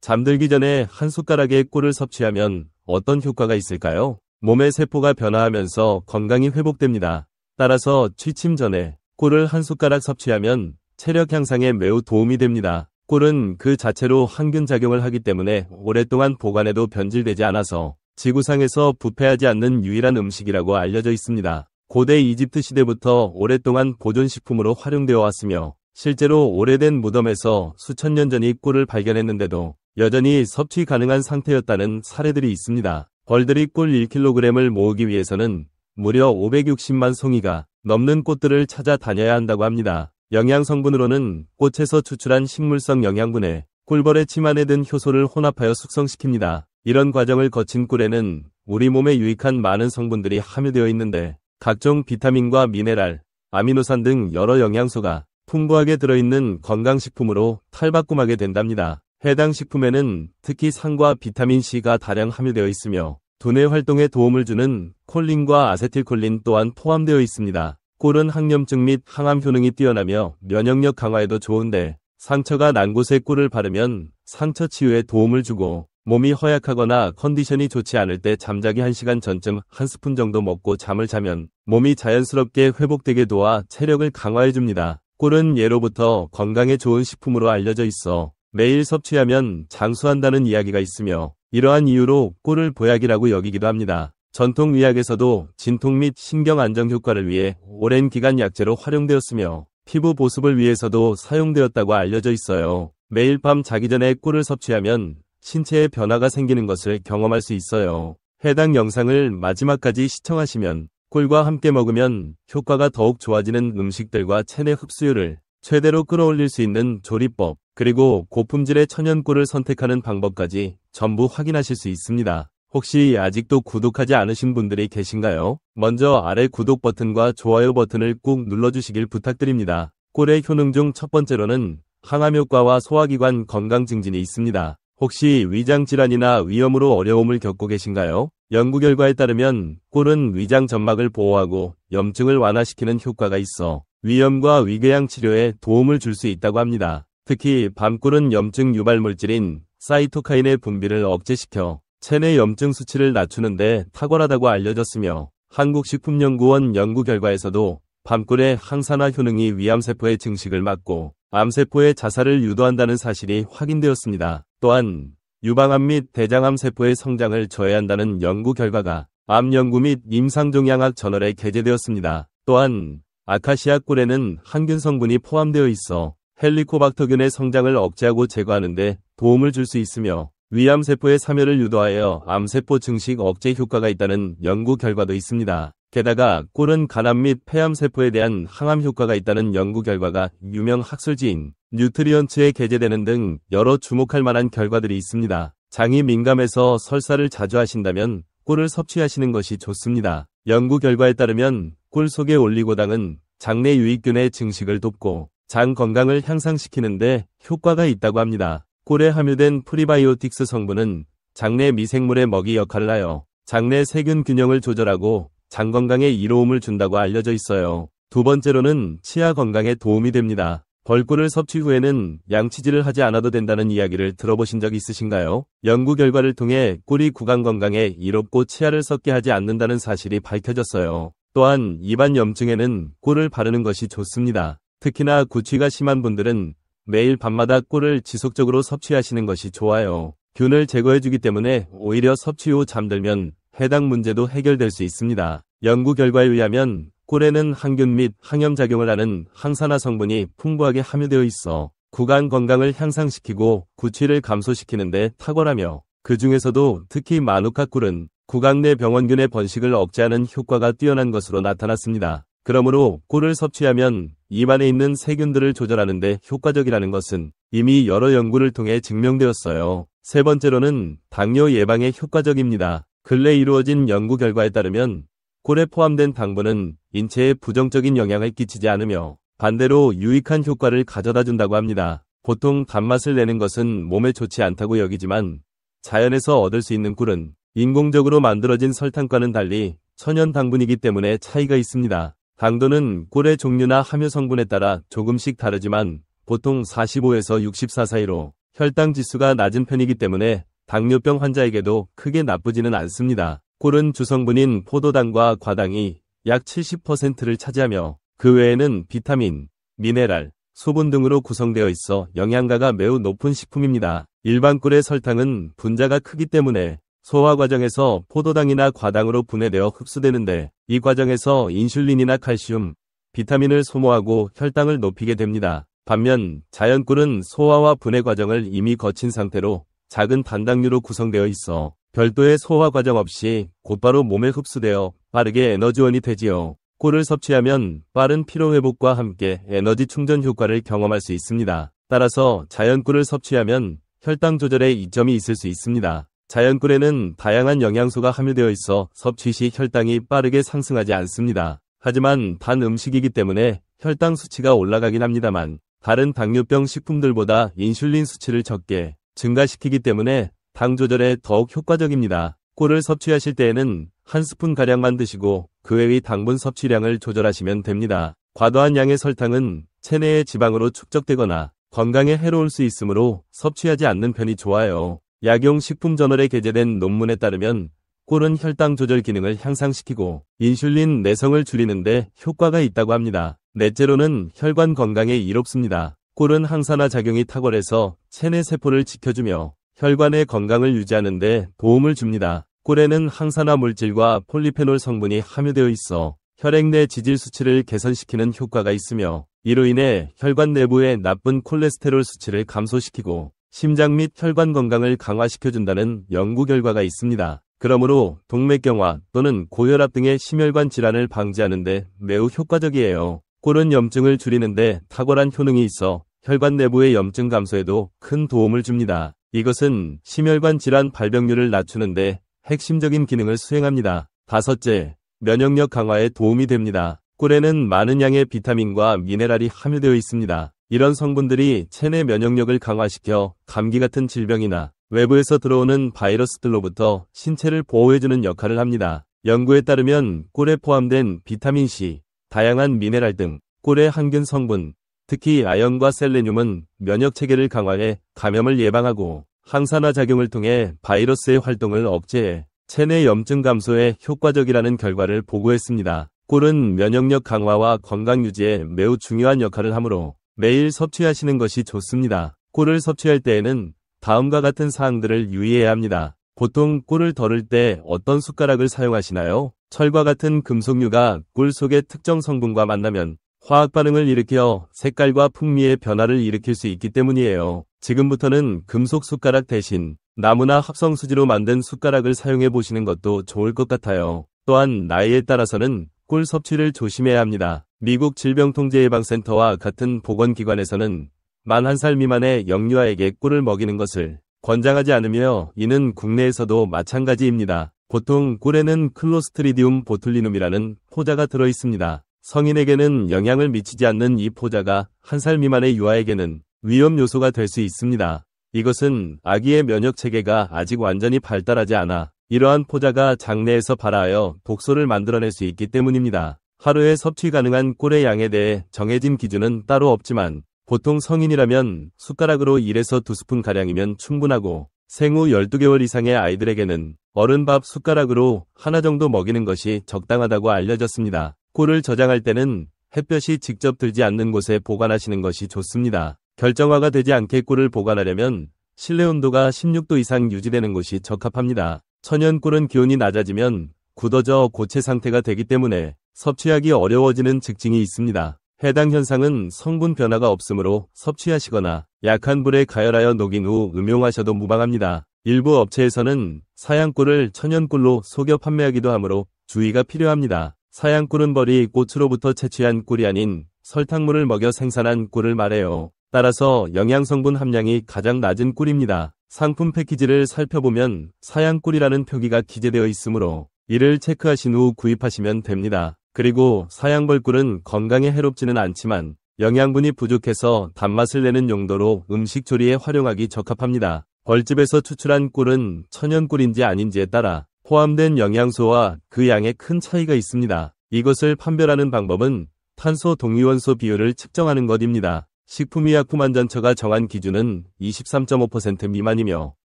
잠들기 전에 한 숟가락의 꿀을 섭취하면 어떤 효과가 있을까요? 몸의 세포가 변화하면서 건강이 회복됩니다. 따라서 취침 전에 꿀을 한 숟가락 섭취하면 체력 향상에 매우 도움이 됩니다. 꿀은 그 자체로 항균 작용을 하기 때문에 오랫동안 보관해도 변질되지 않아서 지구상에서 부패하지 않는 유일한 음식이라고 알려져 있습니다. 고대 이집트 시대부터 오랫동안 보존식품으로 활용되어 왔으며 실제로 오래된 무덤에서 수천 년 전이 꿀을 발견했는데도 여전히 섭취 가능한 상태였다는 사례들이 있습니다. 벌들이 꿀 1kg을 모으기 위해서는 무려 560만 송이가 넘는 꽃들을 찾아 다녀야 한다고 합니다. 영양 성분으로는 꽃에서 추출한 식물성 영양분에 꿀벌의 침 안에 든 효소를 혼합하여 숙성시킵니다. 이런 과정을 거친 꿀에는 우리 몸에 유익한 많은 성분들이 함유되어 있는데 각종 비타민과 미네랄, 아미노산 등 여러 영양소가 풍부하게 들어있는 건강식품으로 탈바꿈하게 된답니다. 해당 식품에는 특히 산과 비타민C가 다량 함유되어 있으며 두뇌 활동에 도움을 주는 콜린과 아세틸콜린 또한 포함되어 있습니다. 꿀은 항염증 및 항암 효능이 뛰어나며 면역력 강화에도 좋은데 상처가 난 곳에 꿀을 바르면 상처 치유에 도움을 주고 몸이 허약하거나 컨디션이 좋지 않을 때 잠자기 1시간 전쯤 한 스푼 정도 먹고 잠을 자면 몸이 자연스럽게 회복되게 도와 체력을 강화해줍니다. 꿀은 예로부터 건강에 좋은 식품으로 알려져 있어 매일 섭취하면 장수한다는 이야기가 있으며 이러한 이유로 꿀을 보약이라고 여기기도 합니다. 전통 의학에서도 진통 및 신경 안정 효과를 위해 오랜 기간 약재로 활용되었으며 피부 보습을 위해서도 사용되었다고 알려져 있어요. 매일 밤 자기 전에 꿀을 섭취하면 신체에 변화가 생기는 것을 경험할 수 있어요. 해당 영상을 마지막까지 시청하시면 꿀과 함께 먹으면 효과가 더욱 좋아지는 음식들과 체내 흡수율을 최대로 끌어올릴 수 있는 조리법, 그리고 고품질의 천연꿀을 선택하는 방법까지 전부 확인하실 수 있습니다. 혹시 아직도 구독하지 않으신 분들이 계신가요? 먼저 아래 구독 버튼과 좋아요 버튼을 꾹 눌러주시길 부탁드립니다. 꿀의 효능 중 첫 번째로는 항암 효과와 소화기관 건강 증진이 있습니다. 혹시 위장 질환이나 위염으로 어려움을 겪고 계신가요? 연구 결과에 따르면 꿀은 위장 점막을 보호하고 염증을 완화시키는 효과가 있어 위염과 위궤양 치료에 도움을 줄 수 있다고 합니다. 특히 밤꿀은 염증 유발 물질인 사이토카인의 분비를 억제시켜 체내 염증 수치를 낮추는데 탁월하다고 알려졌으며 한국식품연구원 연구 결과에서도 밤꿀의 항산화 효능이 위암세포의 증식을 막고 암세포의 자살을 유도한다는 사실이 확인되었습니다. 또한 유방암 및 대장암 세포의 성장을 저해한다는 연구 결과가 암 연구 및 임상종양학 저널에 게재되었습니다. 또한 아카시아 꿀에는 항균 성분이 포함되어 있어 헬리코박터균의 성장을 억제하고 제거하는 데 도움을 줄 수 있으며 위암세포의 사멸을 유도하여 암세포 증식 억제 효과가 있다는 연구 결과도 있습니다. 게다가 꿀은 간암 및 폐암세포에 대한 항암 효과가 있다는 연구 결과가 유명 학술지인 뉴트리언츠에 게재되는 등 여러 주목할 만한 결과들이 있습니다. 장이 민감해서 설사를 자주 하신다면 꿀을 섭취하시는 것이 좋습니다. 연구 결과에 따르면 꿀 속의 올리고당은 장내 유익균의 증식을 돕고 장 건강을 향상시키는데 효과가 있다고 합니다. 꿀에 함유된 프리바이오틱스 성분은 장내 미생물의 먹이 역할을 하여 장내 세균 균형을 조절하고 장 건강에 이로움을 준다고 알려져 있어요. 두 번째로는 치아 건강에 도움이 됩니다. 벌꿀을 섭취 후에는 양치질을 하지 않아도 된다는 이야기를 들어보신 적 있으신가요? 연구 결과를 통해 꿀이 구강 건강에 이롭고 치아를 썩게 하지 않는다는 사실이 밝혀졌어요. 또한 입안 염증에는 꿀을 바르는 것이 좋습니다. 특히나 구취가 심한 분들은 매일 밤마다 꿀을 지속적으로 섭취하시는 것이 좋아요. 균을 제거해주기 때문에 오히려 섭취 후 잠들면 해당 문제도 해결될 수 있습니다. 연구 결과에 의하면 꿀에는 항균 및 항염작용을 하는 항산화 성분이 풍부하게 함유되어 있어 구강 건강을 향상시키고 구취를 감소시키는 데 탁월하며 그 중에서도 특히 마누카 꿀은 구강 내 병원균의 번식을 억제하는 효과가 뛰어난 것으로 나타났습니다. 그러므로 꿀을 섭취하면 입안에 있는 세균들을 조절하는 데 효과적이라는 것은 이미 여러 연구를 통해 증명되었어요. 세 번째로는 당뇨 예방에 효과적입니다. 근래 이루어진 연구 결과에 따르면 꿀에 포함된 당분은 인체에 부정적인 영향을 끼치지 않으며 반대로 유익한 효과를 가져다 준다고 합니다. 보통 단맛을 내는 것은 몸에 좋지 않다고 여기지만 자연에서 얻을 수 있는 꿀은 인공적으로 만들어진 설탕과는 달리 천연 당분이기 때문에 차이가 있습니다. 당도는 꿀의 종류나 함유 성분에 따라 조금씩 다르지만 보통 45에서 64 사이로 혈당 지수가 낮은 편이기 때문에 당뇨병 환자에게도 크게 나쁘지는 않습니다. 꿀은 주성분인 포도당과 과당이 약 70%를 차지하며 그 외에는 비타민, 미네랄, 소분 등으로 구성되어 있어 영양가가 매우 높은 식품입니다. 일반 꿀의 설탕은 분자가 크기 때문에 소화 과정에서 포도당이나 과당으로 분해되어 흡수되는데 이 과정에서 인슐린이나 칼슘, 비타민을 소모하고 혈당을 높이게 됩니다. 반면 자연꿀은 소화와 분해 과정을 이미 거친 상태로 작은 단당류로 구성되어 있어 별도의 소화 과정 없이 곧바로 몸에 흡수되어 빠르게 에너지원이 되지요. 꿀을 섭취하면 빠른 피로회복과 함께 에너지 충전 효과를 경험할 수 있습니다. 따라서 자연꿀을 섭취하면 혈당 조절에 이점이 있을 수 있습니다. 자연꿀에는 다양한 영양소가 함유되어 있어 섭취 시 혈당이 빠르게 상승하지 않습니다. 하지만 단 음식이기 때문에 혈당 수치가 올라가긴 합니다만 다른 당뇨병 식품들보다 인슐린 수치를 적게 증가시키기 때문에 당 조절에 더욱 효과적입니다. 꿀을 섭취하실 때에는 한 스푼가량만 드시고 그 외의 당분 섭취량을 조절하시면 됩니다. 과도한 양의 설탕은 체내의 지방으로 축적되거나 건강에 해로울 수 있으므로 섭취하지 않는 편이 좋아요. 약용식품저널에 게재된 논문에 따르면 꿀은 혈당 조절 기능을 향상시키고 인슐린 내성을 줄이는데 효과가 있다고 합니다. 넷째로는 혈관 건강에 이롭습니다. 꿀은 항산화 작용이 탁월해서 체내 세포를 지켜주며 혈관의 건강을 유지하는 데 도움을 줍니다. 꿀에는 항산화 물질과 폴리페놀 성분이 함유되어 있어 혈액 내 지질 수치를 개선시키는 효과가 있으며 이로 인해 혈관 내부의 나쁜 콜레스테롤 수치를 감소시키고 심장 및 혈관 건강을 강화시켜준다는 연구 결과가 있습니다. 그러므로 동맥경화 또는 고혈압 등의 심혈관 질환을 방지하는 데 매우 효과적이에요. 꿀은 염증을 줄이는데 탁월한 효능이 있어 혈관 내부의 염증 감소에도 큰 도움을 줍니다. 이것은 심혈관 질환 발병률을 낮추는데 핵심적인 기능을 수행합니다. 다섯째, 면역력 강화에 도움이 됩니다. 꿀에는 많은 양의 비타민과 미네랄이 함유되어 있습니다. 이런 성분들이 체내 면역력을 강화시켜 감기 같은 질병이나 외부에서 들어오는 바이러스들로부터 신체를 보호해주는 역할을 합니다. 연구에 따르면 꿀에 포함된 비타민C, 다양한 미네랄 등 꿀의 항균 성분, 특히 아연과 셀레늄은 면역체계를 강화해 감염을 예방하고 항산화 작용을 통해 바이러스의 활동을 억제해 체내 염증 감소에 효과적이라는 결과를 보고했습니다. 꿀은 면역력 강화와 건강 유지에 매우 중요한 역할을 하므로 매일 섭취하시는 것이 좋습니다. 꿀을 섭취할 때에는 다음과 같은 사항들을 유의해야 합니다. 보통 꿀을 덜을 때 어떤 숟가락을 사용하시나요? 철과 같은 금속류가 꿀 속의 특정 성분과 만나면 화학 반응을 일으켜 색깔과 풍미의 변화를 일으킬 수 있기 때문이에요. 지금부터는 금속 숟가락 대신 나무나 합성 수지로 만든 숟가락을 사용해 보시는 것도 좋을 것 같아요. 또한 나이에 따라서는 꿀 섭취를 조심해야 합니다. 미국 질병통제예방센터와 같은 보건기관에서는 만 1살 미만의 영유아에게 꿀을 먹이는 것을 권장하지 않으며 이는 국내에서도 마찬가지입니다. 보통 꿀에는 클로스트리디움 보툴리눔이라는 포자가 들어 있습니다. 성인에게는 영향을 미치지 않는 이 포자가 1살 미만의 유아에게는 위험 요소가 될 수 있습니다. 이것은 아기의 면역 체계가 아직 완전히 발달하지 않아 이러한 포자가 장내에서 발화하여 독소를 만들어낼 수 있기 때문입니다. 하루에 섭취 가능한 꿀의 양에 대해 정해진 기준은 따로 없지만 보통 성인이라면 숟가락으로 1에서 2스푼 가량이면 충분하고 생후 12개월 이상의 아이들에게는 어른밥 숟가락으로 하나 정도 먹이는 것이 적당하다고 알려졌습니다. 꿀을 저장할 때는 햇볕이 직접 들지 않는 곳에 보관하시는 것이 좋습니다. 결정화가 되지 않게 꿀을 보관하려면 실내 온도가 16도 이상 유지되는 곳이 적합합니다. 천연 꿀은 기온이 낮아지면 굳어져 고체 상태가 되기 때문에 섭취하기 어려워지는 특징이 있습니다. 해당 현상은 성분 변화가 없으므로 섭취하시거나 약한 불에 가열하여 녹인 후 음용하셔도 무방합니다. 일부 업체에서는 사양꿀을 천연꿀로 속여 판매하기도 하므로 주의가 필요합니다. 사양꿀은 벌이 꽃으로부터 채취한 꿀이 아닌 설탕물을 먹여 생산한 꿀을 말해요. 따라서 영양성분 함량이 가장 낮은 꿀입니다. 상품 패키지를 살펴보면 사양꿀이라는 표기가 기재되어 있으므로 이를 체크하신 후 구입하시면 됩니다. 그리고 사양벌꿀은 건강에 해롭지는 않지만 영양분이 부족해서 단맛을 내는 용도로 음식 조리에 활용하기 적합합니다. 벌집에서 추출한 꿀은 천연꿀인지 아닌지에 따라 포함된 영양소와 그 양에 큰 차이가 있습니다. 이것을 판별하는 방법은 탄소 동위원소 비율을 측정하는 것입니다. 식품의약품안전처가 정한 기준은 23.5% 미만이며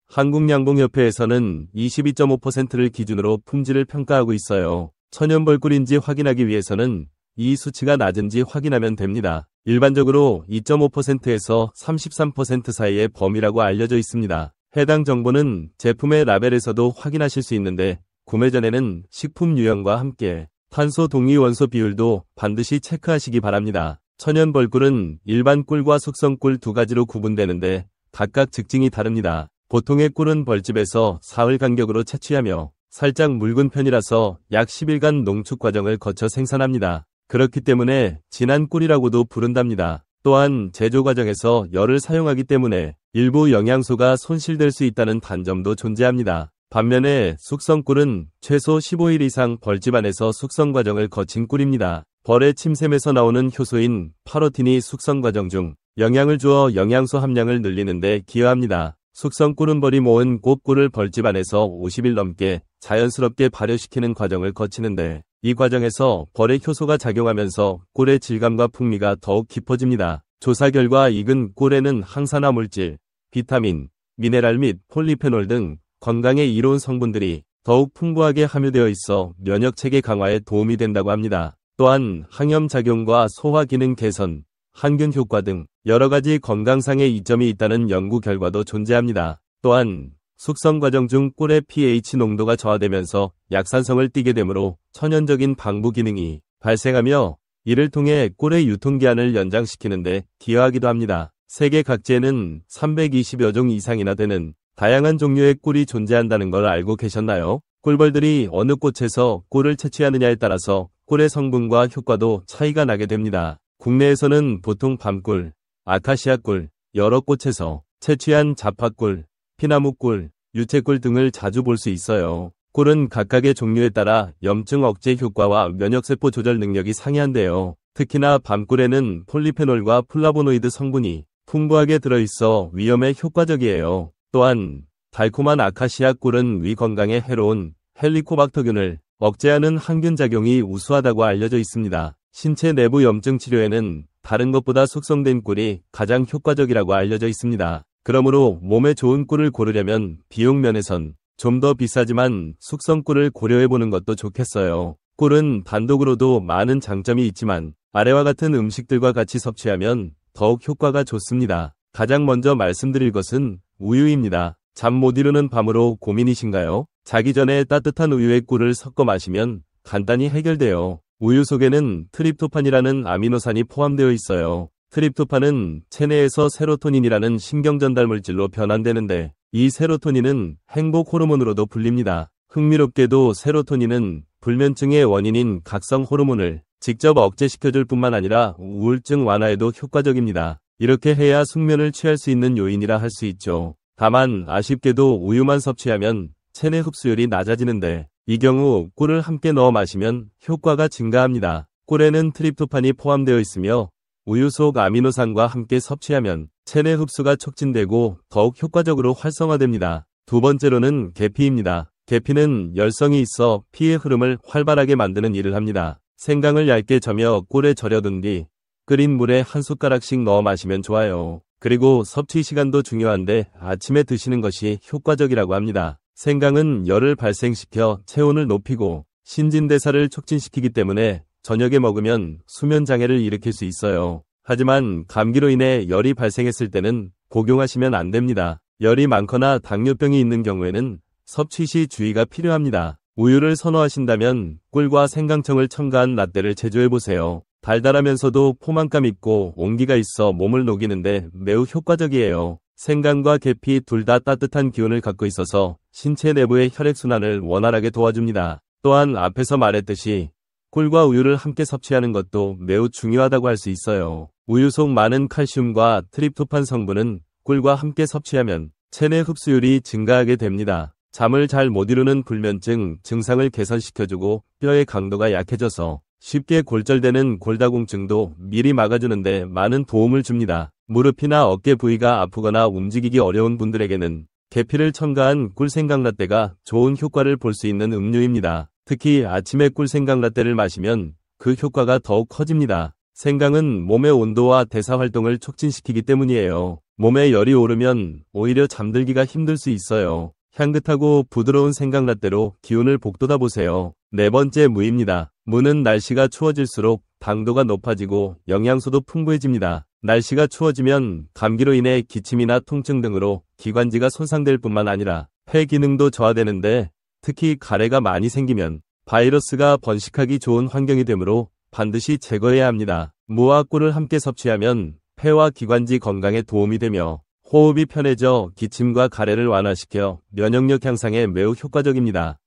한국양봉협회에서는 22.5%를 기준으로 품질을 평가하고 있어요. 천연벌꿀인지 확인하기 위해서는 이 수치가 낮은지 확인하면 됩니다. 일반적으로 2.5%에서 33% 사이의 범위라고 알려져 있습니다. 해당 정보는 제품의 라벨에서도 확인하실 수 있는데 구매 전에는 식품 유형과 함께 탄소 동위 원소 비율도 반드시 체크하시기 바랍니다. 천연벌꿀은 일반 꿀과 숙성꿀 두 가지로 구분되는데 각각 특징이 다릅니다. 보통의 꿀은 벌집에서 사흘 간격으로 채취하며 살짝 묽은 편이라서 약 10일간 농축 과정을 거쳐 생산합니다. 그렇기 때문에 진한 꿀이라고도 부른답니다. 또한 제조 과정에서 열을 사용하기 때문에 일부 영양소가 손실될 수 있다는 단점도 존재합니다. 반면에 숙성꿀은 최소 15일 이상 벌집 안에서 숙성 과정을 거친 꿀입니다. 벌의 침샘에서 나오는 효소인 파로틴이 숙성 과정 중 영양을 주어 영양소 함량을 늘리는 데 기여합니다. 숙성꿀은 벌이 모은 꽃꿀을 벌집 안에서 50일 넘게 자연스럽게 발효시키는 과정을 거치는데 이 과정에서 벌의 효소가 작용하면서 꿀의 질감과 풍미가 더욱 깊어집니다. 조사 결과 익은 꿀에는 항산화 물질, 비타민, 미네랄 및 폴리페놀 등 건강에 이로운 성분들이 더욱 풍부하게 함유되어 있어 면역체계 강화에 도움이 된다고 합니다. 또한 항염작용과 소화 기능 개선, 항균 효과 등 여러가지 건강상의 이점이 있다는 연구 결과도 존재합니다. 또한 숙성 과정 중 꿀의 pH 농도가 저하되면서 약산성을 띠게 되므로 천연적인 방부 기능이 발생하며 이를 통해 꿀의 유통기한을 연장시키는 데 기여하기도 합니다. 세계 각지에는 320여 종 이상이나 되는 다양한 종류의 꿀이 존재한다는 걸 알고 계셨나요? 꿀벌들이 어느 꽃에서 꿀을 채취하느냐에 따라서 꿀의 성분과 효과도 차이가 나게 됩니다. 국내에서는 보통 밤꿀, 아카시아꿀, 여러 꽃에서 채취한 자파꿀, 피나무꿀, 유채꿀 등을 자주 볼 수 있어요. 꿀은 각각의 종류에 따라 염증 억제 효과와 면역세포 조절 능력이 상이한데요. 특히나 밤꿀에는 폴리페놀과 플라보노이드 성분이 풍부하게 들어있어 위염에 효과적이에요. 또한 달콤한 아카시아 꿀은 위 건강에 해로운 헬리코박터균을 억제하는 항균 작용이 우수하다고 알려져 있습니다. 신체 내부 염증 치료에는 다른 것보다 숙성된 꿀이 가장 효과적이라고 알려져 있습니다. 그러므로 몸에 좋은 꿀을 고르려면 비용 면에선 좀 더 비싸지만 숙성 꿀을 고려해보는 것도 좋겠어요. 꿀은 단독으로도 많은 장점이 있지만 아래와 같은 음식들과 같이 섭취하면 더욱 효과가 좋습니다. 가장 먼저 말씀드릴 것은 우유입니다. 잠 못 이루는 밤으로 고민이신가요? 자기 전에 따뜻한 우유에 꿀을 섞어 마시면 간단히 해결돼요. 우유 속에는 트립토판이라는 아미노산이 포함되어 있어요. 트립토판은 체내에서 세로토닌이라는 신경전달 물질로 변환되는데 이 세로토닌은 행복 호르몬으로도 불립니다. 흥미롭게도 세로토닌은 불면증의 원인인 각성 호르몬을 직접 억제시켜줄 뿐만 아니라 우울증 완화에도 효과적입니다. 이렇게 해야 숙면을 취할 수 있는 요인이라 할 수 있죠. 다만 아쉽게도 우유만 섭취하면 체내 흡수율이 낮아지는데 이 경우 꿀을 함께 넣어 마시면 효과가 증가합니다. 꿀에는 트립토판이 포함되어 있으며 우유 속 아미노산과 함께 섭취하면 체내 흡수가 촉진되고 더욱 효과적으로 활성화됩니다. 두 번째로는 계피입니다. 계피는 열성이 있어 피의 흐름을 활발하게 만드는 일을 합니다. 생강을 얇게 저며 꿀에 절여둔 뒤 끓인 물에 한 숟가락씩 넣어 마시면 좋아요. 그리고 섭취 시간도 중요한데 아침에 드시는 것이 효과적이라고 합니다. 생강은 열을 발생시켜 체온을 높이고 신진대사를 촉진시키기 때문에 저녁에 먹으면 수면장애를 일으킬 수 있어요. 하지만 감기로 인해 열이 발생했을 때는 복용하시면 안 됩니다. 열이 많거나 당뇨병이 있는 경우에는 섭취 시 주의가 필요합니다. 우유를 선호하신다면 꿀과 생강청을 첨가한 라떼를 제조해보세요. 달달하면서도 포만감 있고 온기가 있어 몸을 녹이는데 매우 효과적이에요. 생강과 계피 둘 다 따뜻한 기운을 갖고 있어서 신체 내부의 혈액순환을 원활하게 도와줍니다. 또한 앞에서 말했듯이 꿀과 우유를 함께 섭취하는 것도 매우 중요하다고 할 수 있어요. 우유 속 많은 칼슘과 트립토판 성분은 꿀과 함께 섭취하면 체내 흡수율이 증가하게 됩니다. 잠을 잘 못 이루는 불면증 증상을 개선시켜주고 뼈의 강도가 약해져서 쉽게 골절되는 골다공증도 미리 막아주는데 많은 도움을 줍니다. 무릎이나 어깨 부위가 아프거나 움직이기 어려운 분들에게는 계피를 첨가한 꿀생강 라떼가 좋은 효과를 볼 수 있는 음료입니다. 특히 아침에 꿀생강 라떼를 마시면 그 효과가 더욱 커집니다. 생강은 몸의 온도와 대사 활동을 촉진시키기 때문이에요. 몸에 열이 오르면 오히려 잠들기가 힘들 수 있어요. 향긋하고 부드러운 생강라떼로 기운을 북돋아 보세요. 네 번째, 무입니다. 무는 날씨가 추워질수록 당도가 높아지고 영양소도 풍부해집니다. 날씨가 추워지면 감기로 인해 기침이나 통증 등으로 기관지가 손상될 뿐만 아니라 폐 기능도 저하되는데, 특히 가래가 많이 생기면 바이러스가 번식하기 좋은 환경이 되므로 반드시 제거해야 합니다. 무와 꿀을 함께 섭취하면 폐와 기관지 건강에 도움이 되며 호흡이 편해져 기침과 가래를 완화시켜 면역력 향상에 매우 효과적입니다.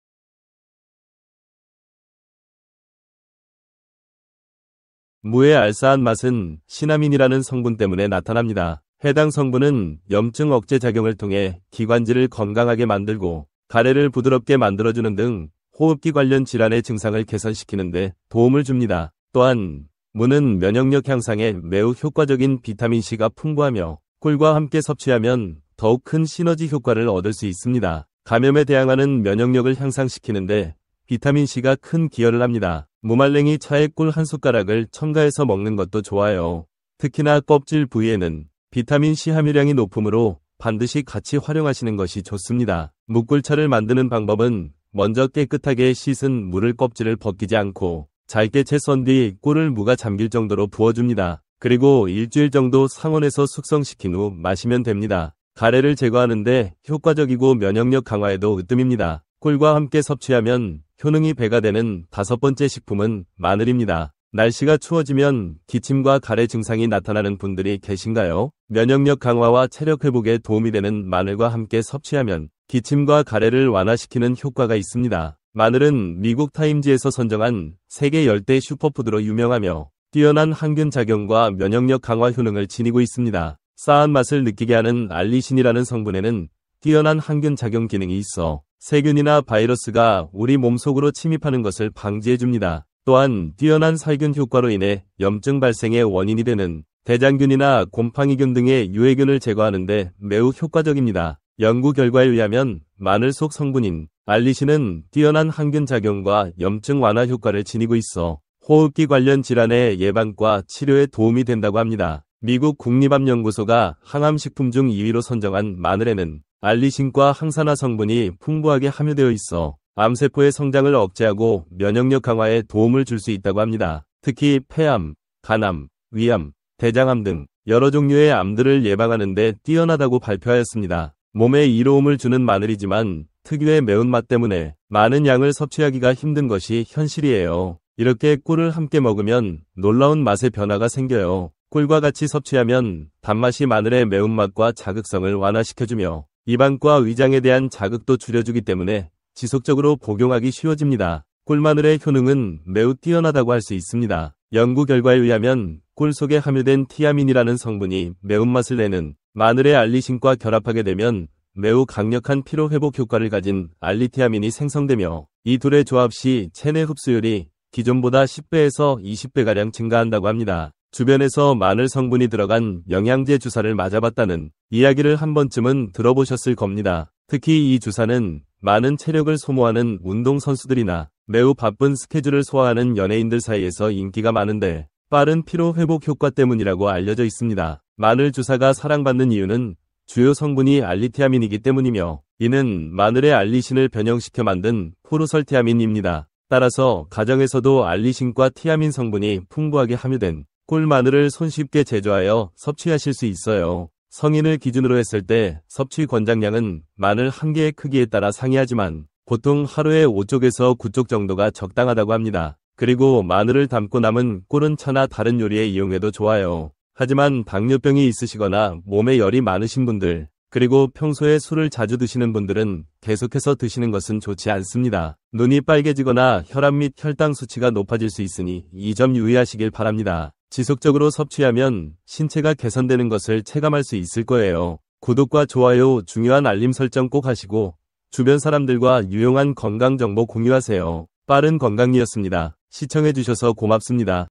무의 알싸한 맛은 시나민이라는 성분 때문에 나타납니다. 해당 성분은 염증 억제 작용을 통해 기관지를 건강하게 만들고 가래를 부드럽게 만들어주는 등 호흡기 관련 질환의 증상을 개선시키는 데 도움을 줍니다. 또한 무는 면역력 향상에 매우 효과적인 비타민C가 풍부하며 꿀과 함께 섭취하면 더욱 큰 시너지 효과를 얻을 수 있습니다. 감염에 대항하는 면역력을 향상시키는데 비타민C가 큰 기여를 합니다. 무말랭이 차에 꿀 한 숟가락을 첨가해서 먹는 것도 좋아요. 특히나 껍질 부위에는 비타민C 함유량이 높으므로 반드시 같이 활용하시는 것이 좋습니다. 무꿀차를 만드는 방법은 먼저 깨끗하게 씻은 무를 껍질을 벗기지 않고 잘게 채 썬 뒤 꿀을 무가 잠길 정도로 부어줍니다. 그리고 일주일 정도 상온에서 숙성시킨 후 마시면 됩니다. 가래를 제거하는데 효과적이고 면역력 강화에도 으뜸입니다. 꿀과 함께 섭취하면 효능이 배가 되는 다섯 번째 식품은 마늘입니다. 날씨가 추워지면 기침과 가래 증상이 나타나는 분들이 계신가요? 면역력 강화와 체력 회복에 도움이 되는 마늘과 함께 섭취하면 기침과 가래를 완화시키는 효과가 있습니다. 마늘은 미국 타임지에서 선정한 세계 열대 슈퍼푸드로 유명하며 뛰어난 항균 작용과 면역력 강화 효능을 지니고 있습니다. 싸한 맛을 느끼게 하는 알리신이라는 성분에는 뛰어난 항균 작용 기능이 있어 세균이나 바이러스가 우리 몸속으로 침입하는 것을 방지해줍니다. 또한 뛰어난 살균 효과로 인해 염증 발생의 원인이 되는 대장균이나 곰팡이균 등의 유해균을 제거하는 데 매우 효과적입니다. 연구 결과에 의하면 마늘 속 성분인 알리신은 뛰어난 항균 작용과 염증 완화 효과를 지니고 있어 호흡기 관련 질환의 예방과 치료에 도움이 된다고 합니다. 미국 국립암연구소가 항암식품 중 2위로 선정한 마늘에는 알리신과 항산화 성분이 풍부하게 함유되어 있어 암세포의 성장을 억제하고 면역력 강화에 도움을 줄 수 있다고 합니다. 특히 폐암, 간암, 위암, 대장암 등 여러 종류의 암들을 예방하는 데 뛰어나다고 발표하였습니다. 몸에 이로움을 주는 마늘이지만 특유의 매운맛 때문에 많은 양을 섭취하기가 힘든 것이 현실이에요. 이렇게 꿀을 함께 먹으면 놀라운 맛의 변화가 생겨요. 꿀과 같이 섭취하면 단맛이 마늘의 매운맛과 자극성을 완화시켜주며 입안과 위장에 대한 자극도 줄여주기 때문에 지속적으로 복용하기 쉬워집니다. 꿀마늘의 효능은 매우 뛰어나다고 할 수 있습니다. 연구 결과에 의하면 꿀 속에 함유된 티아민이라는 성분이 매운맛을 내는 마늘의 알리신과 결합하게 되면 매우 강력한 피로회복 효과를 가진 알리티아민이 생성되며 이 둘의 조합 시 체내 흡수율이 기존보다 10배에서 20배가량 증가한다고 합니다. 주변에서 마늘 성분이 들어간 영양제 주사를 맞아봤다는 이야기를 한 번쯤은 들어보셨을 겁니다. 특히 이 주사는 많은 체력을 소모하는 운동선수들이나 매우 바쁜 스케줄을 소화하는 연예인들 사이에서 인기가 많은데 빠른 피로 회복 효과 때문이라고 알려져 있습니다. 마늘 주사가 사랑받는 이유는 주요 성분이 알리티아민이기 때문이며 이는 마늘의 알리신을 변형시켜 만든 포르설티아민입니다. 따라서 가정에서도 알리신과 티아민 성분이 풍부하게 함유된 꿀 마늘을 손쉽게 제조하여 섭취하실 수 있어요. 성인을 기준으로 했을 때 섭취 권장량은 마늘 한 개의 크기에 따라 상이하지만 보통 하루에 5쪽에서 9쪽 정도가 적당하다고 합니다. 그리고 마늘을 담고 남은 꿀은 차나 다른 요리에 이용해도 좋아요. 하지만 당뇨병이 있으시거나 몸에 열이 많으신 분들, 그리고 평소에 술을 자주 드시는 분들은 계속해서 드시는 것은 좋지 않습니다. 눈이 빨개지거나 혈압 및 혈당 수치가 높아질 수 있으니 이 점 유의하시길 바랍니다. 지속적으로 섭취하면 신체가 개선되는 것을 체감할 수 있을 거예요. 구독과 좋아요, 중요한 알림 설정 꼭 하시고 주변 사람들과 유용한 건강 정보 공유하세요. 빠른 건강이었습니다. 시청해주셔서 고맙습니다.